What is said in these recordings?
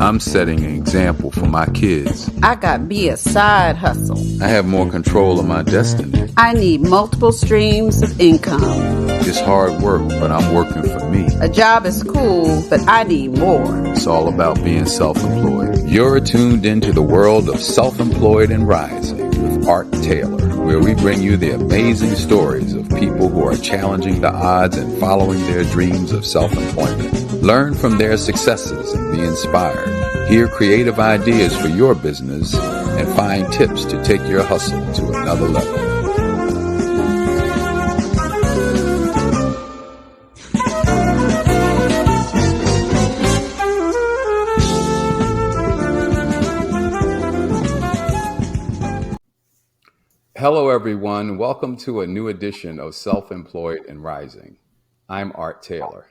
I'm setting an example for my kids. I got me a side hustle. I have more control of my destiny. I need multiple streams of income. It's hard work, but I'm working for me. A job is cool, but I need more. It's all about being self-employed. You're tuned into the world of Self-Employed and Rising with Art Taylor, where we bring you the amazing stories of people who are challenging the odds and following their dreams of self-employment. Learn from their successes and be inspired. Hear creative ideas for your business and find tips to take your hustle to another level. Hello, everyone. Welcome to a new edition of Self-Employed and Rising. I'm Art Taylor.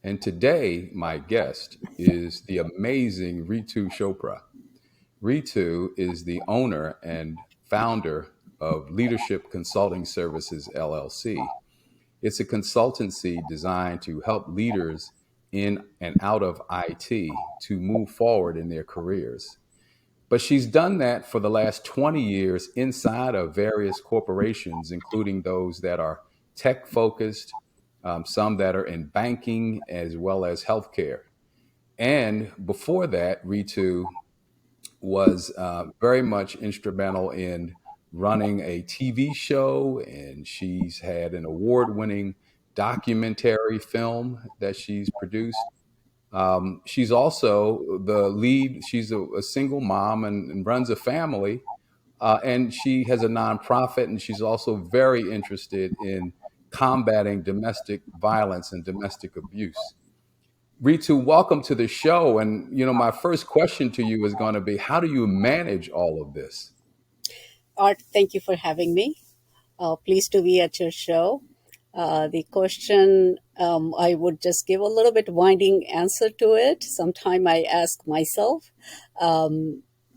And today, my guest is the amazing Ritu Chopra. Ritu is the owner and founder of Leadership Consulting Services, LLC. It's a consultancy designed to help leaders in and out of IT to move forward in their careers. But she's done that for the last 20 years inside of various corporations, including those that are tech focused, some that are in banking as well as healthcare. And before that, Ritu was very much instrumental in running a TV show, and she's had an award-winning documentary film that she's produced. She's also the lead. She's a single mom and runs a family, and she has a nonprofit, and she's also very interested in combating domestic violence and domestic abuse. Ritu, welcome to the show. And, my first question to you is going to be, how do you manage all of this? Art, thank you for having me. Pleased to be at your show. The question, I would just give a little bit winding answer to it. Sometime I ask myself,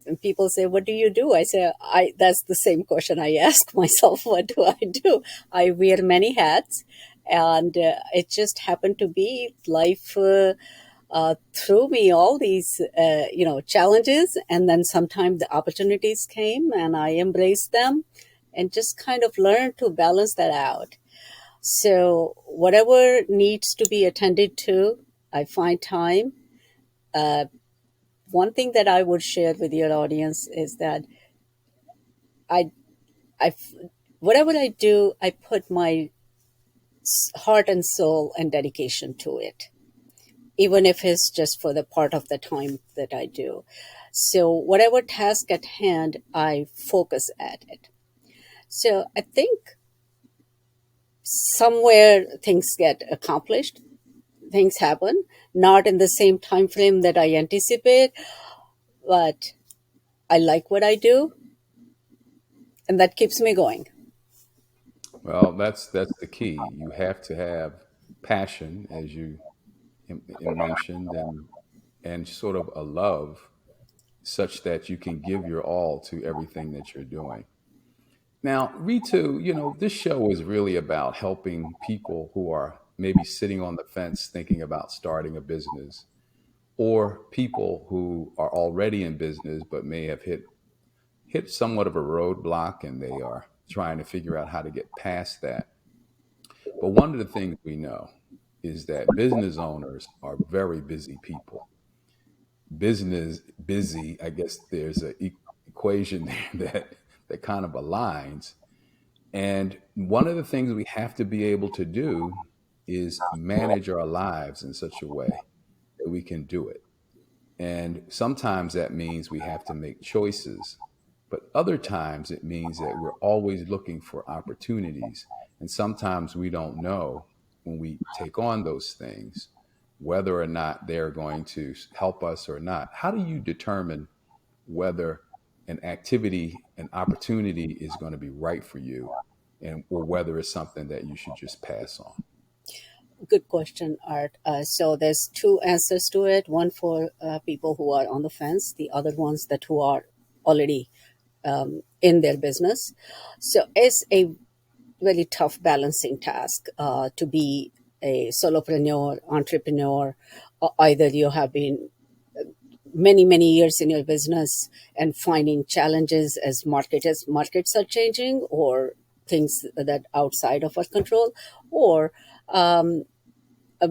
and people say, what do you do? I say, that's the same question I ask myself. What do I do? I wear many hats, and it just happened to be life threw me all these, challenges. And then sometimes the opportunities came and I embraced them and just kind of learned to balance that out. So whatever needs to be attended to, I find time. One thing that I would share with your audience is that I, whatever I do, I put my heart and soul and dedication to it, even if it's just for the part of the time that I do. So whatever task at hand, I focus at it. So I think somewhere things get accomplished, things happen, not in the same time frame that I anticipate, but I like what I do, and that keeps me going. Well, that's the key. You have to have passion, as you mentioned, and sort of a love such that you can give your all to everything that you're doing. Now, Ritu, this show is really about helping people who are maybe sitting on the fence thinking about starting a business, or people who are already in business but may have hit somewhat of a roadblock and they are trying to figure out how to get past that. But one of the things we know is that business owners are very busy people. Business busy, I guess there's an equation there that kind of aligns. And one of the things we have to be able to do is manage our lives in such a way that we can do it. And sometimes that means we have to make choices, but other times it means that we're always looking for opportunities. And sometimes we don't know when we take on those things, whether or not they're going to help us or not. How do you determine whether an activity, an opportunity is going to be right for you, or whether it's something that you should just pass on? Good question, Art. So there's two answers to it. One for people who are on the fence, the other ones that who are already in their business. So it's a really tough balancing task to be a solopreneur, entrepreneur, or either you have been many many years in your business and finding challenges as markets are changing, or things that outside of our control, or um,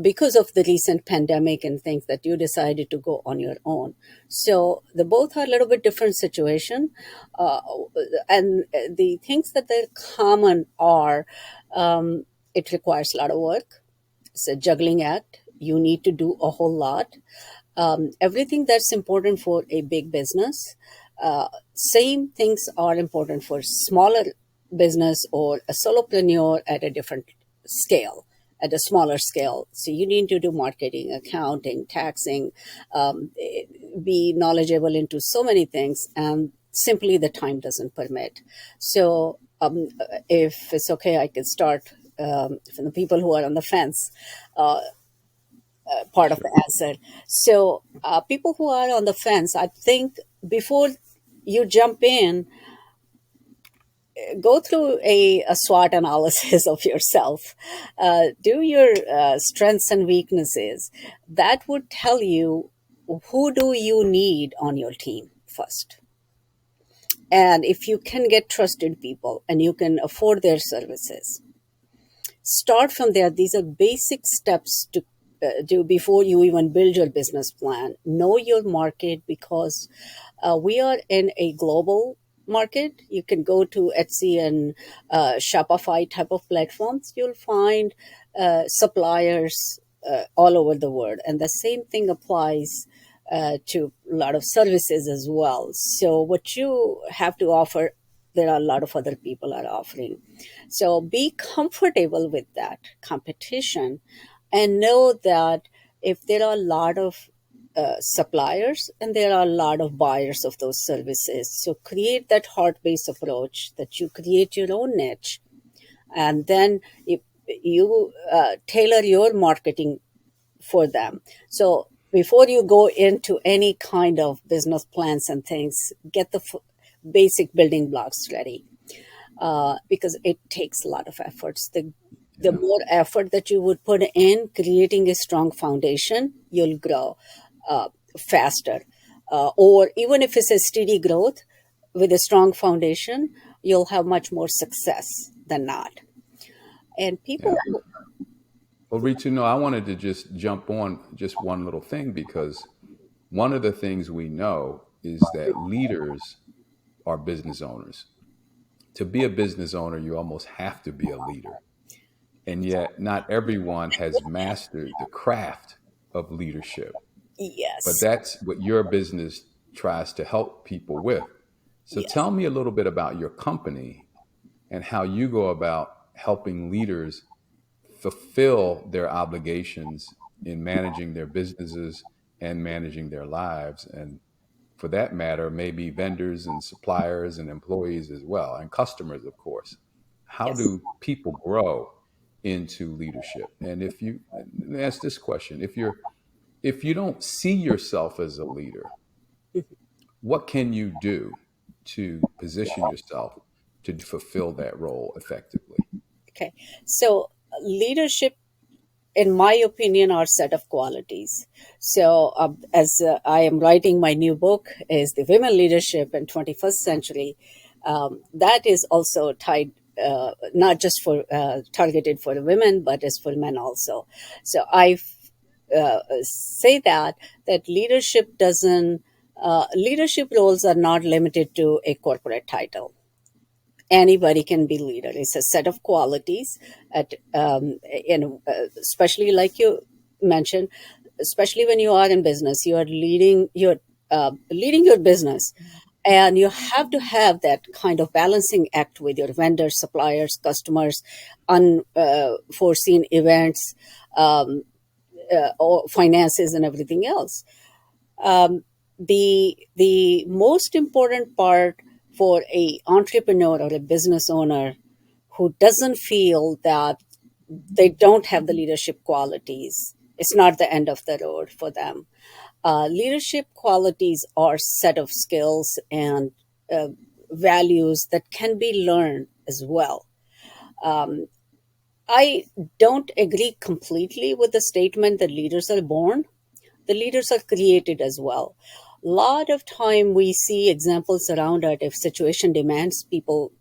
because of the recent pandemic and things that you decided to go on your own. So the both are a little bit different situation, uh, and the things that they're common are, it requires a lot of work. It's a juggling act. You need to do a whole lot. Everything that's important for a big business, same things are important for smaller business or a solopreneur at a different scale, at a smaller scale. So you need to do marketing, accounting, taxing, be knowledgeable into so many things, and simply the time doesn't permit. So if it's okay, I can start from the people who are on the fence. Part of Sure. the answer. So, people who are on the fence, I think before you jump in, go through a SWOT analysis of yourself. Do your strengths and weaknesses. That would tell you who do you need on your team first. And if you can get trusted people and you can afford their services, start from there. These are basic steps to do before you even build your business plan. Know your market, because we are in a global market. You can go to Etsy and Shopify type of platforms. You'll find suppliers all over the world, and the same thing applies to a lot of services as well. So what you have to offer, there are a lot of other people are offering. So be comfortable with that competition, and know that if there are a lot of suppliers and there are a lot of buyers of those services, so create that heart based approach, that you create your own niche, and then you tailor your marketing for them. So before you go into any kind of business plans and things, get the basic building blocks ready, because it takes a lot of efforts. The Yeah. more effort that you would put in creating a strong foundation, you'll grow faster. Or even if it's a steady growth with a strong foundation, you'll have much more success than not. And people, Yeah. Well, Ritu, no, I wanted to just jump on just one little thing because one of the things we know is that leaders are business owners. To be a business owner, you almost have to be a leader. And yet, not everyone has mastered the craft of leadership. But yes, that's what your business tries to help people with. So yes, tell me a little bit about your company and how you go about helping leaders fulfill their obligations in managing their businesses and managing their lives. And for that matter, maybe vendors and suppliers and employees as well, and customers, of course. How yes. do people grow into leadership? And if you ask this question, if you don't see yourself as a leader, what can you do to position yourself to fulfill that role effectively? Okay. So leadership, in my opinion, are set of qualities. So as I am writing my new book, is the women leadership in 21st century. That is also tied, not just for targeted for women, but is for men also. So I say that leadership roles are not limited to a corporate title. Anybody can be leader. It's a set of qualities at especially like you mentioned, especially when you are in business, you are leading your business, and you have to have that kind of balancing act with your vendors, suppliers, customers, unforeseen events, or finances and everything else. The most important part for a entrepreneur or a business owner who doesn't feel that they don't have the leadership qualities, it's not the end of the road for them. Leadership qualities are set of skills and uh, values that can be learned as well. I don't agree completely with the statement that leaders are born. The leaders are created as well. lot of time we see examples around it. If situation demands, people,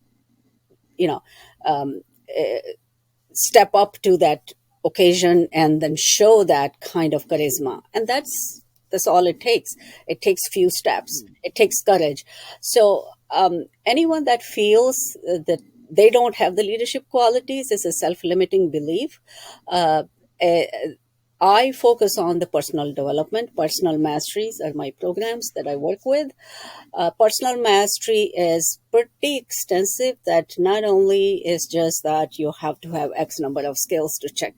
you know, um, step up to that occasion and then show that kind of charisma, and that's all it takes. It takes few steps, it takes courage. So anyone that feels that they don't have the leadership qualities is a self-limiting belief. uh, eh, I focus on the personal development. Personal masteries are my programs that I work with. Personal mastery is pretty extensive. That not only is just that you have to have X number of skills to check,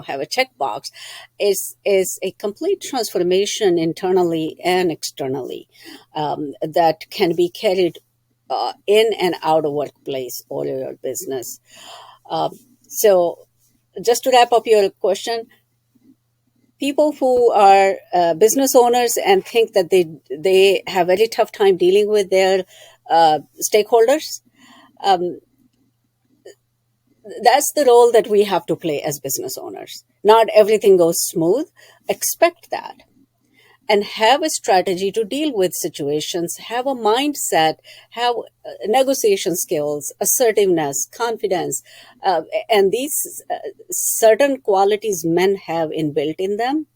have a checkbox. Is a complete transformation internally and externally, that can be carried in and out of workplace or your business. Um, so, just to wrap up your question, people who are business owners and think that they have very tough time dealing with their stakeholders, um, that's the role that we have to play as business owners. Not everything goes smooth. Expect that, and have a strategy to deal with situations, have a mindset, have negotiation skills, assertiveness, confidence, and these certain qualities men have inbuilt in them.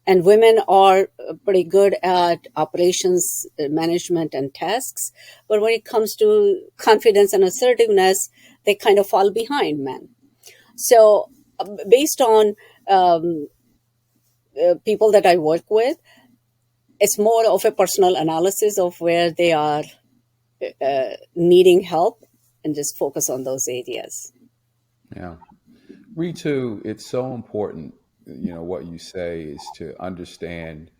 And women are pretty good at operations, management, and tasks. But when it comes to confidence and assertiveness, they kind of fall behind men. So, based on people that I work with, it's more of a personal analysis of where they are needing help, and just focus on those areas. Yeah. Ritu, it's so important, what you say is to understand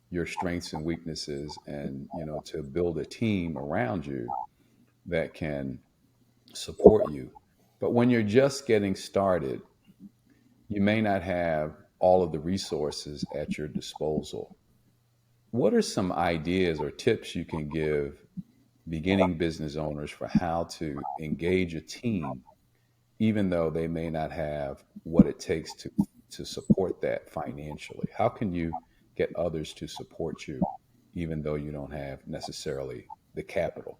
your strengths and weaknesses and, to build a team around you that can support you. But when you're just getting started, you may not have all of the resources at your disposal. What are some ideas or tips you can give beginning business owners for how to engage a team, even though they may not have what it takes to support that financially? How can you get others to support you, even though you don't have necessarily the capital?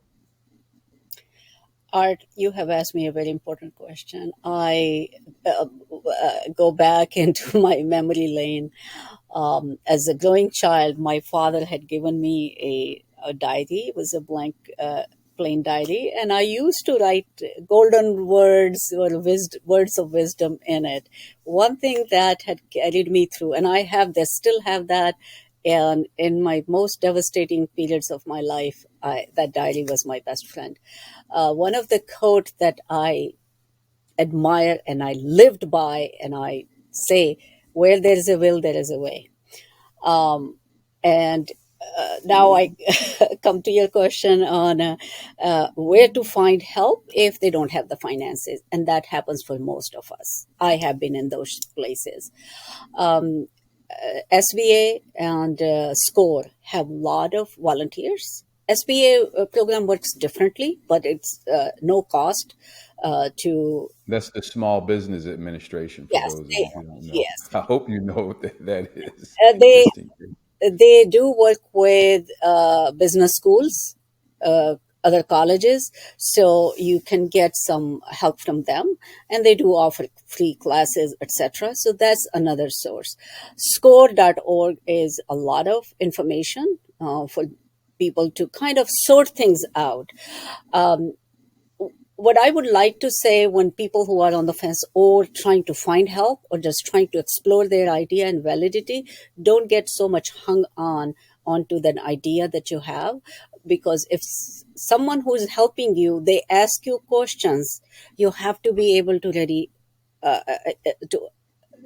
Art, you have asked me a very important question. I go back into my memory lane. As a growing child, my father had given me a diary. It was a blank, plain diary, and I used to write golden words or words of wisdom in it. One thing that had carried me through, and I have this, still have that, and in my most devastating periods of my life, that diary was my best friend. One of the quote that I admire and I lived by, and I say, where there is a will, there is a way. Um, and now I come to your question on where to find help if they don't have the finances. And that happens for most of us. I have been in those places. Um, SBA and SCORE have a lot of volunteers. SBA program works differently, but it's no cost to. That's the Small Business Administration, for Yes, those of you who don't know. yes. I hope you know what that is, They just in case. they do work with business schools, other colleges, so you can get some help from them, and they do offer free classes, etc. So that's another source. Score.org is a lot of information for people to kind of sort things out. Um, what I would like to say, when people who are on the fence or trying to find help or just trying to explore their idea and validity, don't get so much hung on onto that idea that you have. Because if someone who is helping you, they ask you questions, you have to be able to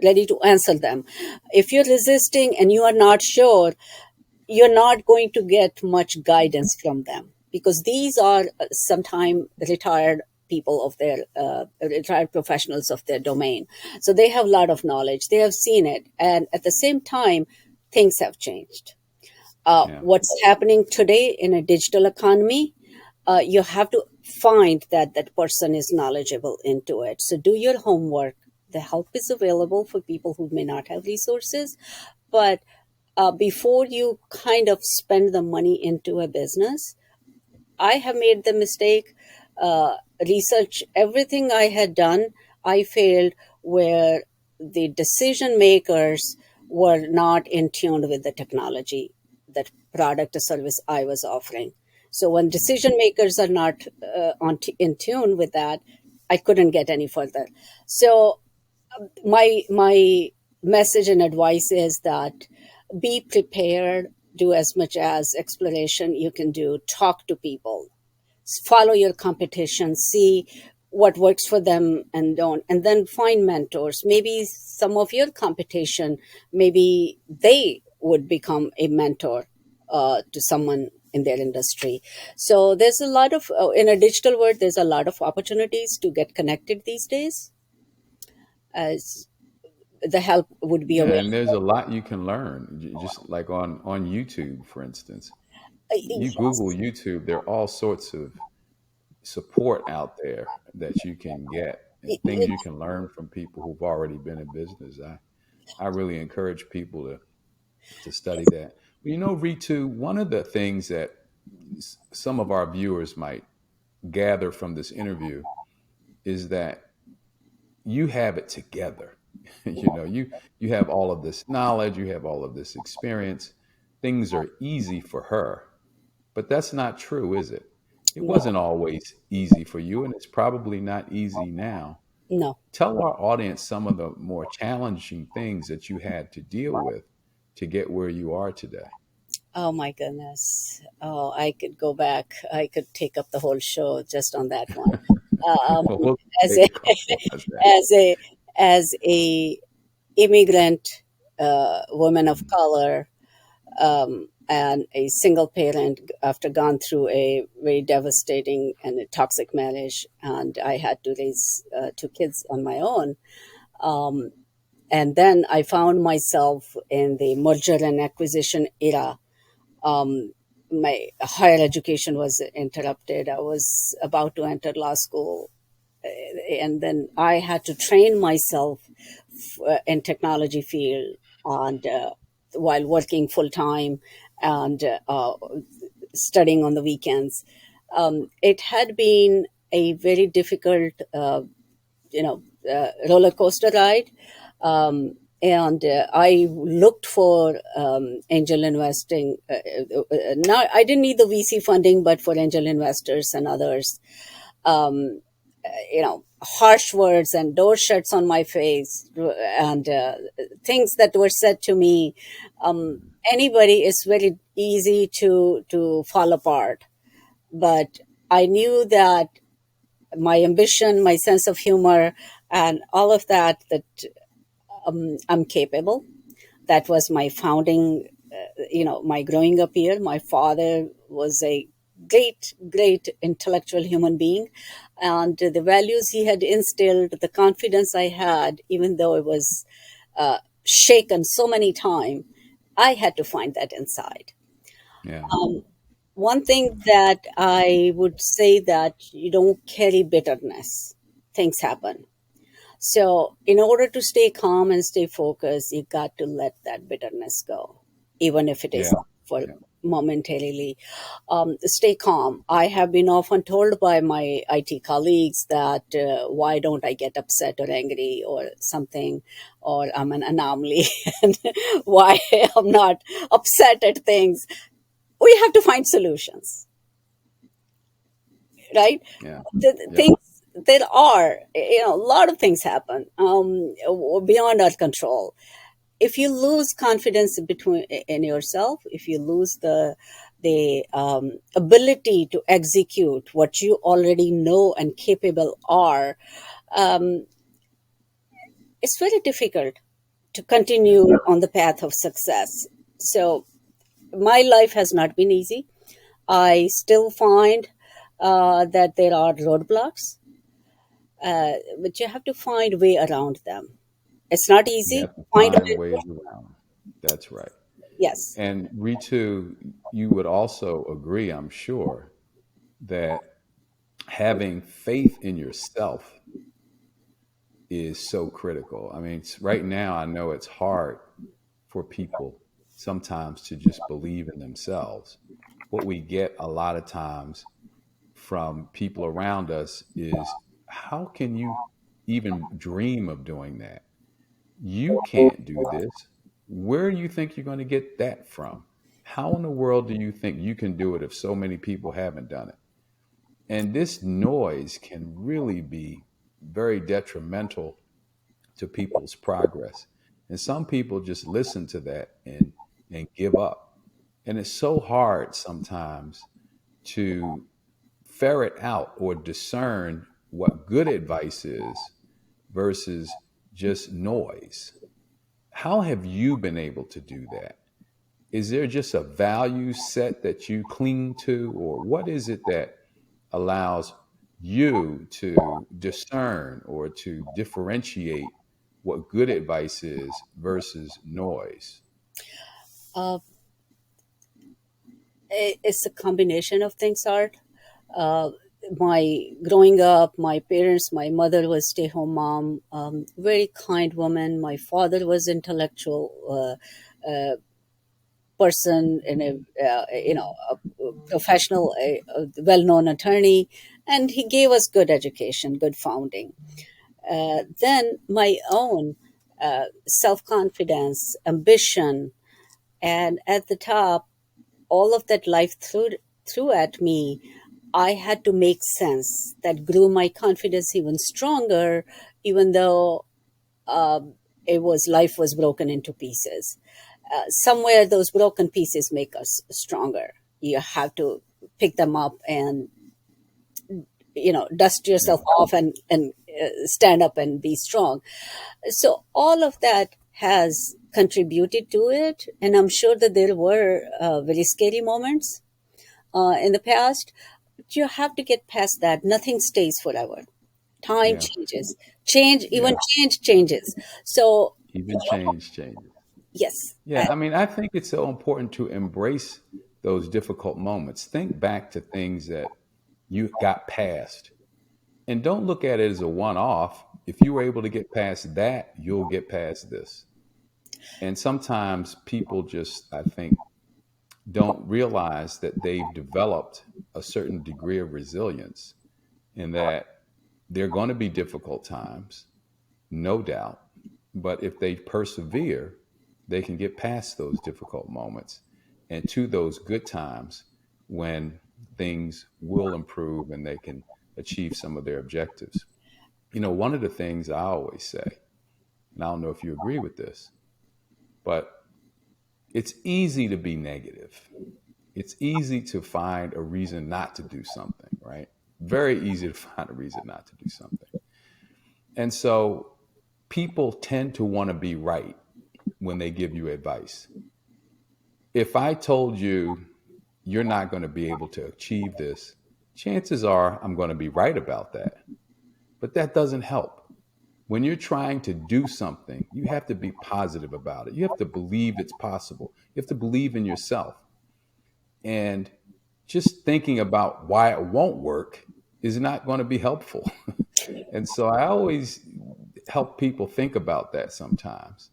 ready to answer them. If you're resisting and you are not sure, you're not going to get much guidance from them, because these are sometime retired people of their retired professionals of their domain. So they have a lot of knowledge, they have seen it, and at the same time, things have changed. Yeah. What's happening today in a digital economy, you have to find that that person is knowledgeable into it. So do your homework. The help is available for people who may not have resources, but before you kind of spend the money into a business, I have made the mistake. Research everything I had done, I failed where the decision makers were not in tune with the technology, that product or service I was offering. So when decision makers are not in tune with that, I couldn't get any further. So my message and advice is that be prepared, do as much as exploration you can do, talk to people, follow your competition, see what works for them and don't, and then find mentors. Maybe some of your competition, maybe they would become a mentor to someone in their industry. So there's a lot of in a digital world, there's a lot of opportunities to get connected these days, as the help would be Yeah, and there's a available. lot you can learn, just like on YouTube, for instance. You Google Yes, YouTube, there are all sorts of support out there that you can get and things you it's can learn from people who've already been in business. I really encourage people to study that. Well, Ritu, one of the things that some of our viewers might gather from this interview is that you have it together. You have all of this knowledge, you have all of this experience. Things are easy for her, but that's not true, is it? It no, wasn't always easy for you, and it's probably not easy now. no. Tell our audience some of the more challenging things that you had to deal with to get where you are today. Oh my goodness. Oh, I could go back. I could take up the whole show just on that one. Um, Well, we'll as take a a couple. How's that? as a as a immigrant woman of color, and a single parent after gone through a very devastating and a toxic marriage, and I had to raise two kids on my own. Um, and then I found myself in the merger and acquisition era. um, my higher education was interrupted. I was about to enter law school, and then I had to train myself in technology field, and while working full time and studying on the weekends. It had been a very difficult, roller coaster ride. And I looked for angel investing. Not, I didn't need the VC funding, but for angel investors and others, um, harsh words and door shuts on my face, and things that were said to me. Anybody is very easy to fall apart, but I knew that my ambition, my sense of humor, and all of that I'm capable. That was my founding, my growing up here. My father was a great intellectual human being, and the values he had instilled, the confidence I had, even though it was shaken so many times, I had to find that inside. Yeah, One thing that I would say, that you don't carry bitterness. Things happen. So, in order to stay calm and stay focused, you got to let that bitterness go, even if it is yeah, for yeah. momentarily. Stay calm. I have been often told by my IT colleagues that why don't I get upset or angry or something, or I'm an anomaly, and why I'm not upset at things. We have to find solutions, right? Yeah. Yep. Things, there are, a lot of things happen beyond our control. If you lose confidence between in yourself, if you lose the ability to execute what you already know and capable are, um, it's very difficult to Yeah. continue on the path of success. So my life has not been easy. I still find that there are roadblocks, but you have to find a way around them. It's not You easy. have to Find a find way. ways around. That's right. Yes, And Ritu, you would also agree, I'm sure, that having faith in yourself is so critical. I mean, right now, I know it's hard for people sometimes to just believe in themselves. What we get a lot of times from people around us is, how can you even dream of doing that? You can't do this. Where do you think you're going to get that from? How in the world do you think you can do it if so many people haven't done it? And this noise can really be very detrimental to people's progress. And some people just listen to that and give up. And it's so hard sometimes to ferret out or discern what good advice is versus just noise. How have you been able to do that? Is there just a value set that you cling to, or what is it that allows you to discern or to differentiate what good advice is versus noise? Uh, it's a combination of things, Art. Uh, my growing up, my parents, my mother was stay-home mom, very kind woman. My father was intellectual person and a professional, a well-known attorney, and he gave us good education, good founding. Then my own self-confidence, ambition, and at the top, all of that life threw at me. I had to make sense that grew my confidence even stronger, even though it was life was broken into pieces. Somewhere those broken pieces make us stronger. You have to pick them up and dust Yeah. yourself off and stand up and be strong. So all of that has contributed to it, and I'm sure that there were very scary moments in the past. But you have to get past that. Nothing stays forever. Time Yeah. changes. Change, even Yeah. change changes. So Even change changes. yes, Yeah. I mean, I think it's so important to embrace those difficult moments. Think back to things that you got past and don't look at it as a one off. If you were able to get past that, you'll get past this. And sometimes people just, I think, don't realize that they've developed a certain degree of resilience and that there are going to be difficult times, no doubt. But if they persevere, they can get past those difficult moments and to those good times when things will improve and they can achieve some of their objectives. One of the things I always say, and I don't know if you agree with this, but it's easy to be negative. It's easy to find a reason not to do something, right? Very easy to find a reason not to do something. And so people tend to want to be right when they give you advice. If I told you you're not going to be able to achieve this, chances are I'm going to be right about that. But that doesn't help. When you're trying to do something, you have to be positive about it. You have to believe it's possible. You have to believe in yourself. And just thinking about why it won't work is not going to be helpful. And so I always help people think about that sometimes.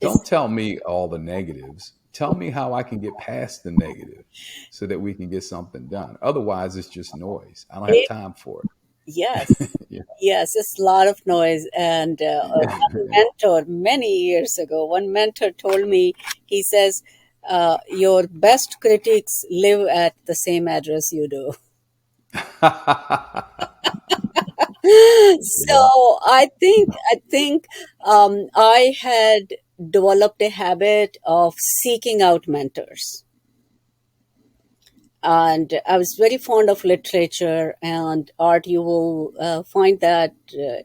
it's Don't tell me all the negatives. Tell me how I can get past the negative so that we can get something done. Otherwise, it's just noise. I don't have it, time for yes, it. yes, it's a lot of noise. And one Yeah. mentor many years ago, one mentor told me, he says, "Your best critics live at the same address you do." Yeah. So I think I had developed a habit of seeking out mentors, and I was very fond of literature and art. You will find that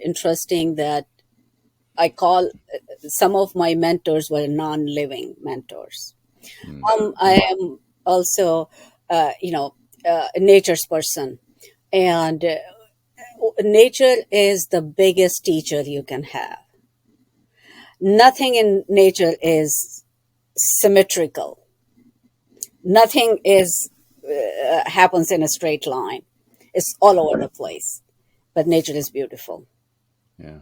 interesting that I call some of my mentors were non-living mentors. Mm. I am also, a nature's person, and nature is the biggest teacher you can have. Nothing in nature is symmetrical. Nothing is happens in a straight line. It's all over the place. But nature is beautiful, Yeah.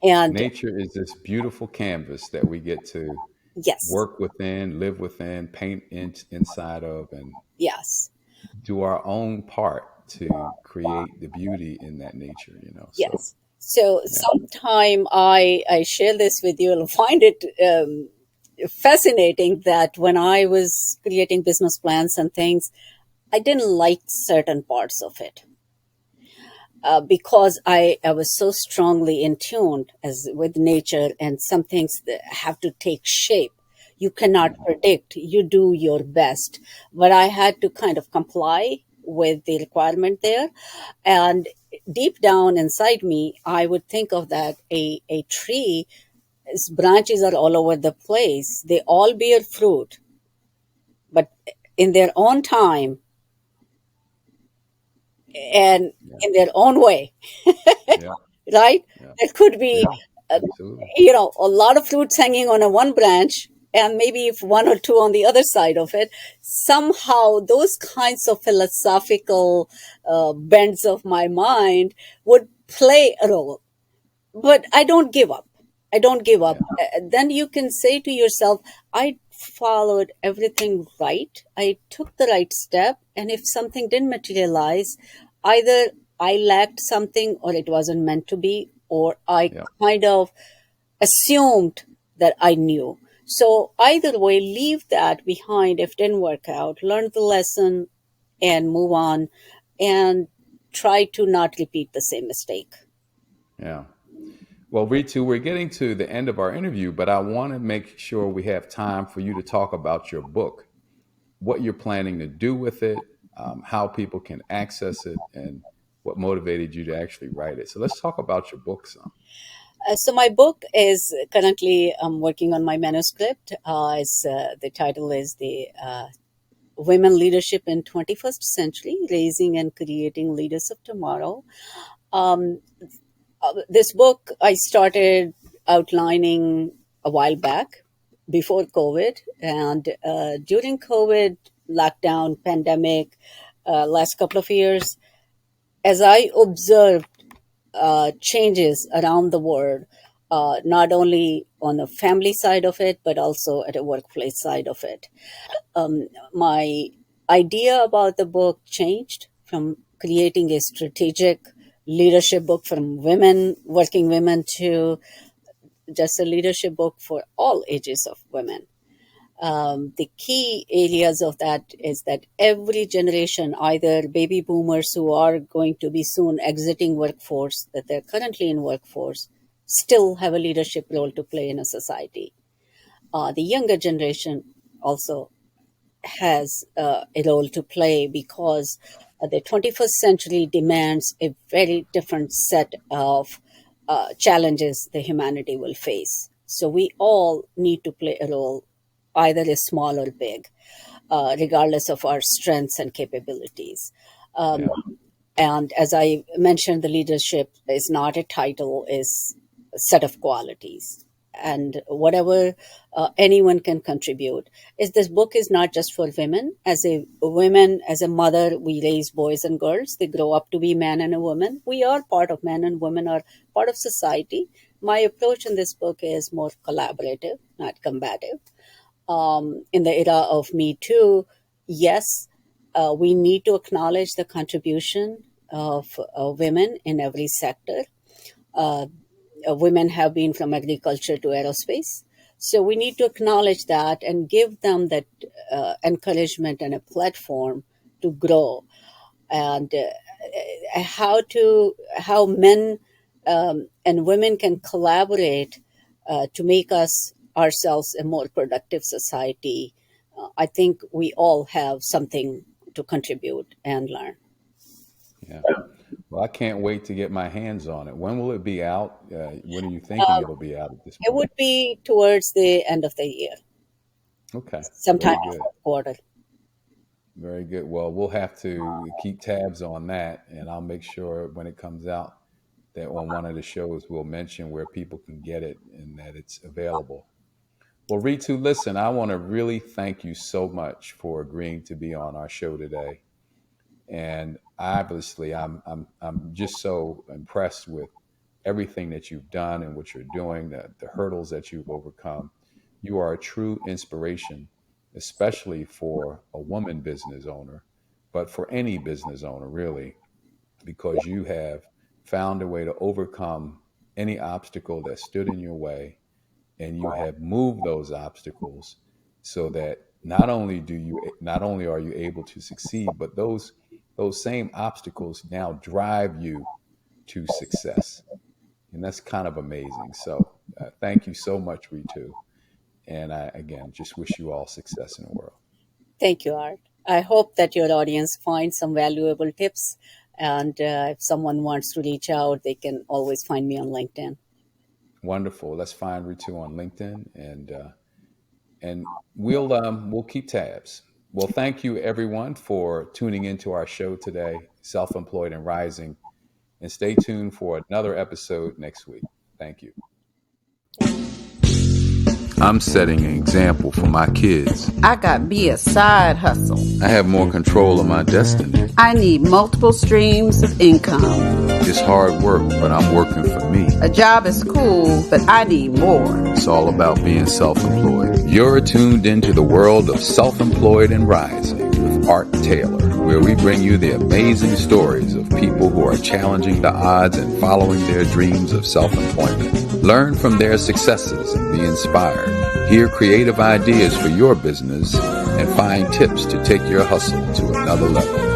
and Nature is this beautiful canvas that we get to. Yes, work within, live within, paint inside of, and yes, do our own part to create the beauty in that nature, So, yes. So yeah, sometime I share this with you. You'll find it fascinating that when I was creating business plans and things, I didn't like certain parts of it. Because I was so strongly in tune as with nature, and some things that have to take shape. You cannot yeah, predict. You do your best, but I had to kind of comply with the requirement there. And deep down inside me, I would think of that a tree. Its branches are all over the place. They all bear fruit, but in their own time and yeah, in their own way, yeah, right? yeah, There could be yeah, absolutely, a lot of fruits hanging on a one branch, and maybe if one or two on the other side of it. Somehow those kinds of philosophical bends of my mind would play a role, but I don't give up. I don't give up. yeah, Then you can say to yourself, I followed everything right. I took the right step. And if something didn't materialize, either I lacked something or it wasn't meant to be, or I yeah, kind of assumed that I knew. So either way, leave that behind if it didn't work out, learn the lesson and move on, and try to not repeat the same mistake. yeah. Well, Ritu, we're getting to the end of our interview, but I want to make sure we have time for you to talk about your book, what you're planning to do with it, how people can access it, and what motivated you to actually write it. So let's talk about your book some. So my book is currently I'm working on my manuscript. The title is the Women Leadership in 21st Century: Raising and Creating Leaders of Tomorrow. Um, this book I started outlining a while back before COVID, and during COVID lockdown pandemic, last couple of years, as I observed changes around the world, not only on the family side of it, but also at a workplace side of it. My idea about the book changed from creating a strategic leadership book from women, working women, to just a leadership book for all ages of women. The key areas of that is that every generation, either baby boomers who are going to be soon exiting workforce, that they're currently in workforce, still have a leadership role to play in a society. The younger generation also has a role to play, because the 21st century demands a very different set of challenges the humanity will face. So we all need to play a role, either is small or big, regardless of our strengths and capabilities. Um, Yeah, and as I mentioned, the leadership is not a title, is a set of qualities. And whatever anyone can contribute. Is this book is not just for women. As a women, as a mother, we raise boys and girls. They grow up to be man and a woman. We are part of men, and women are part of society. My approach in this book is more collaborative, not combative. In the era of Me Too, yes, we need to acknowledge the contribution of women in every sector. Uh, Women have been from agriculture to aerospace. So we need to acknowledge that and give them that encouragement and a platform to grow. And how men and women can collaborate to make us ourselves a more productive society. I think we all have something to contribute and learn. yeah. Well, I can't wait to get my hands on it. When will it be out? When are you thinking it'll be out at this It point? would be towards the end of the year, Okay, sometime very in good. fourth quarter. Very good. Well, we'll have to keep tabs on that, and I'll make sure when it comes out that on one of the shows we'll mention where people can get it and that it's available. Well, Ritu, listen, I want to really thank you so much for agreeing to be on our show today. And obviously, I'm just so impressed with everything that you've done and what you're doing, the hurdles that you've overcome. You are a true inspiration, especially for a woman business owner, but for any business owner, really, because you have found a way to overcome any obstacle that stood in your way, and you have moved those obstacles so that not only are you able to succeed, but those same obstacles now drive you to success. And that's kind of amazing. So thank you so much, Ritu. And I, again, just wish you all success in the world. Thank you, Art. I hope that your audience finds some valuable tips. And if someone wants to reach out, they can always find me on LinkedIn. Wonderful. Let's find Ritu on LinkedIn, and we'll keep tabs. Well, thank you everyone for tuning into our show today, Self-Employed and Rising, and stay tuned for another episode next week. Thank you. I'm setting an example for my kids. I got me a side hustle. I have more control of my destiny. I need multiple streams of income. It's hard work, but I'm working for me. A job is cool, but I need more. It's all about being self-employed. You're tuned into the world of Self-Employed and Rising with Art Taylor, where we bring you the amazing stories of people who are challenging the odds and following their dreams of self-employment. Learn from their successes and be inspired. Hear creative ideas for your business and find tips to take your hustle to another level.